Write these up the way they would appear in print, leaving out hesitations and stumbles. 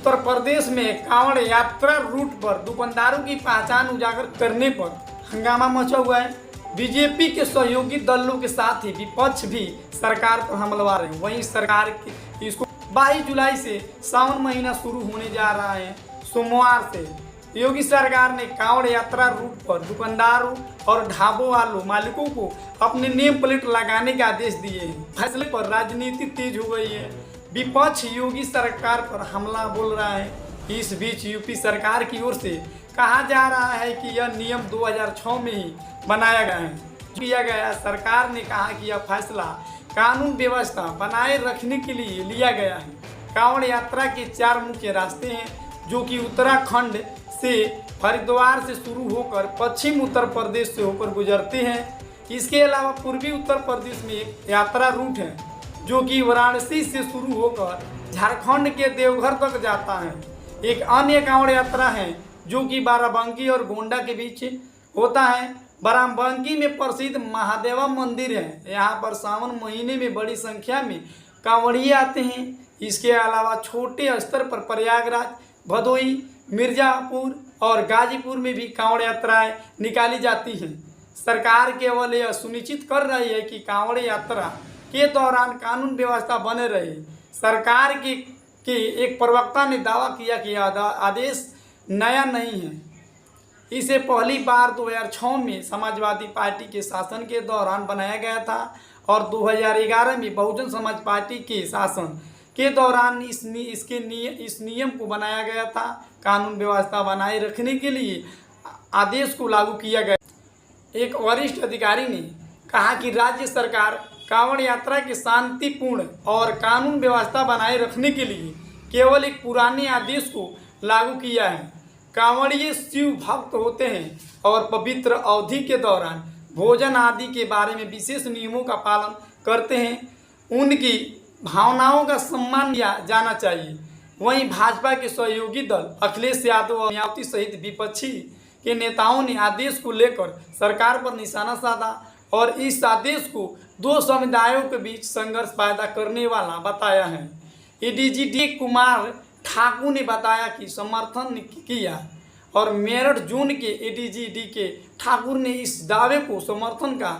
उत्तर प्रदेश में कांवड़ यात्रा रूट पर दुकानदारों की पहचान उजागर करने पर हंगामा मचा हुआ है। बीजेपी के सहयोगी दलों के साथ ही विपक्ष भी सरकार पर हमलावर है। वहीं सरकार की इसको 22 जुलाई से सावन महीना शुरू होने जा रहा है। सोमवार से योगी सरकार ने कांवड़ यात्रा रूट पर दुकानदारों और ढाबों वालों मालिकों को अपने नेम प्लेट लगाने के आदेश दिए हैं। फैसले पर राजनीति तेज हो गई है। विपक्ष योगी सरकार पर हमला बोल रहा है। इस बीच यूपी सरकार की ओर से कहा जा रहा है कि यह नियम 2006 में ही बनाया गया है। सरकार ने कहा कि यह फैसला कानून व्यवस्था बनाए रखने के लिए लिया गया है। कांवड़ यात्रा के 4 मुख्य रास्ते हैं, जो कि उत्तराखंड से हरिद्वार से शुरू होकर पश्चिम उत्तर प्रदेश से होकर गुजरते हैं। इसके अलावा पूर्वी उत्तर प्रदेश में एक यात्रा रूट है, जो कि वाराणसी से शुरू होकर झारखंड के देवघर तक जाता है। एक अन्य कांवड़ यात्रा है जो कि बाराबंकी और गोंडा के बीच होता है। बाराबंकी में प्रसिद्ध महादेवा मंदिर है। यहाँ पर सावन महीने में बड़ी संख्या में कांवड़िए आते हैं। इसके अलावा छोटे स्तर पर प्रयागराज, भदोई, मिर्जापुर और गाजीपुर में भी कांवड़ यात्राएं निकाली जाती हैं। सरकार केवल यह सुनिश्चित कर रही है कि कांवड़ यात्रा के दौरान कानून व्यवस्था बने रहे। सरकार के एक प्रवक्ता ने दावा किया कि यह आदेश नया नहीं है। इसे पहली बार 2006 में समाजवादी पार्टी के शासन के दौरान बनाया गया था और 2011 में बहुजन समाज पार्टी के शासन के दौरान इस नियम को बनाया गया था। कानून व्यवस्था बनाए रखने के लिए आदेश को लागू किया गया। एक वरिष्ठ अधिकारी ने कहा कि राज्य सरकार कांवड़ यात्रा के शांतिपूर्ण और कानून व्यवस्था बनाए रखने के लिए केवल एक पुराने आदेश को लागू किया है। कांवड़िए शिव भक्त होते हैं और पवित्र अवधि के दौरान भोजन आदि के बारे में विशेष नियमों का पालन करते हैं। उनकी भावनाओं का सम्मान किया जाना चाहिए। वहीं भाजपा के सहयोगी दल अखिलेश यादव और मायावती सहित विपक्षी के नेताओं ने आदेश को लेकर सरकार पर निशाना साधा और इस आदेश को 2 समुदायों के बीच संघर्ष पैदा करने वाला बताया है। एडीजी कुमार ठाकुर ने बताया कि समर्थन किया और मेरठ जोन के एडीजी के ठाकुर ने इस दावे को समर्थन का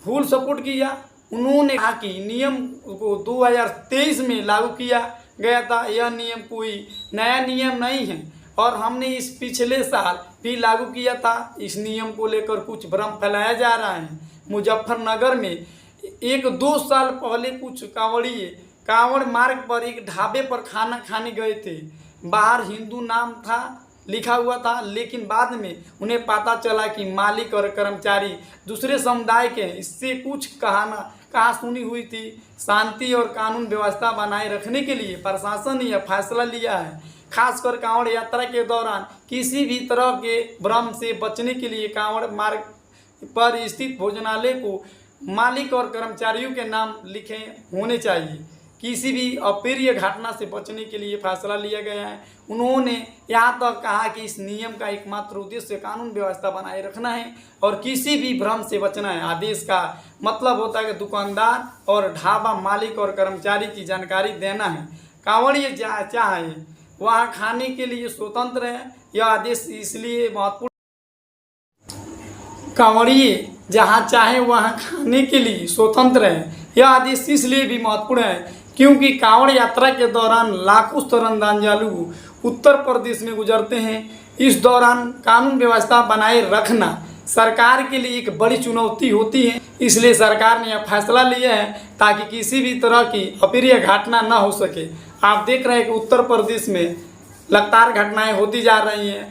फुल सपोर्ट किया। उन्होंने कहा कि नियम को 2023 में लागू किया गया था। यह नियम कोई नया नियम नहीं है और हमने इस पिछले साल भी लागू किया था। इस नियम को लेकर कुछ भ्रम फैलाया जा रहा है। मुजफ्फरनगर में 1-2 साल पहले कुछ कांवड़िए कांवड़ मार्ग पर एक ढाबे पर खाना खाने गए थे। बाहर हिंदू नाम था लिखा हुआ था, लेकिन बाद में उन्हें पता चला कि मालिक और कर्मचारी दूसरे समुदाय के हैं। इससे कुछ कहा सुनी हुई थी। शांति और कानून व्यवस्था बनाए रखने के लिए प्रशासन ने यह फैसला लिया है। खासकर कांवड़ यात्रा के दौरान किसी भी तरह के भ्रम से बचने के लिए कांवड़ मार्ग पर स्थित भोजनालय को मालिक और कर्मचारियों के नाम लिखे होने चाहिए। किसी भी अप्रिय घटना से बचने के लिए फैसला लिया गया है। उन्होंने यहाँ तक कहा कि इस नियम का एकमात्र उद्देश्य कानून व्यवस्था बनाए रखना है और किसी भी भ्रम से बचना है। आदेश का मतलब होता है कि दुकानदार और ढाबा मालिक और कर्मचारी की जानकारी देना है। कांवड़िए चाहे वहाँ खाने के लिए स्वतंत्र है। यह आदेश इसलिए महत्वपूर्ण, कांवड़िए जहाँ चाहे वहाँ खाने के लिए स्वतंत्र है। यह आदेश इसलिए भी महत्वपूर्ण है क्योंकि कांवड़ यात्रा के दौरान लाखों श्रद्धालु उत्तर प्रदेश में गुजरते हैं। इस दौरान कानून व्यवस्था बनाए रखना सरकार के लिए एक बड़ी चुनौती होती है। इसलिए सरकार ने यह फैसला लिया है ताकि किसी भी तरह की अप्रिय घटना न हो सके। आप देख रहे हैं कि उत्तर प्रदेश में लगातार घटनाएं होती जा रही हैं।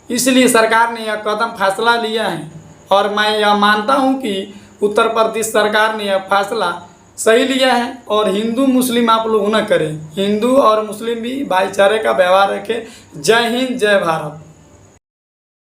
इसलिए सरकार ने यह कदम फैसला लिया है और मैं यह मानता हूं कि उत्तर प्रदेश सरकार ने यह फैसला सही लिया है। और हिंदू मुस्लिम आप लोग न करें, हिंदू और मुस्लिम भी भाईचारे का व्यवहार रखें। जय हिंद, जय भारत।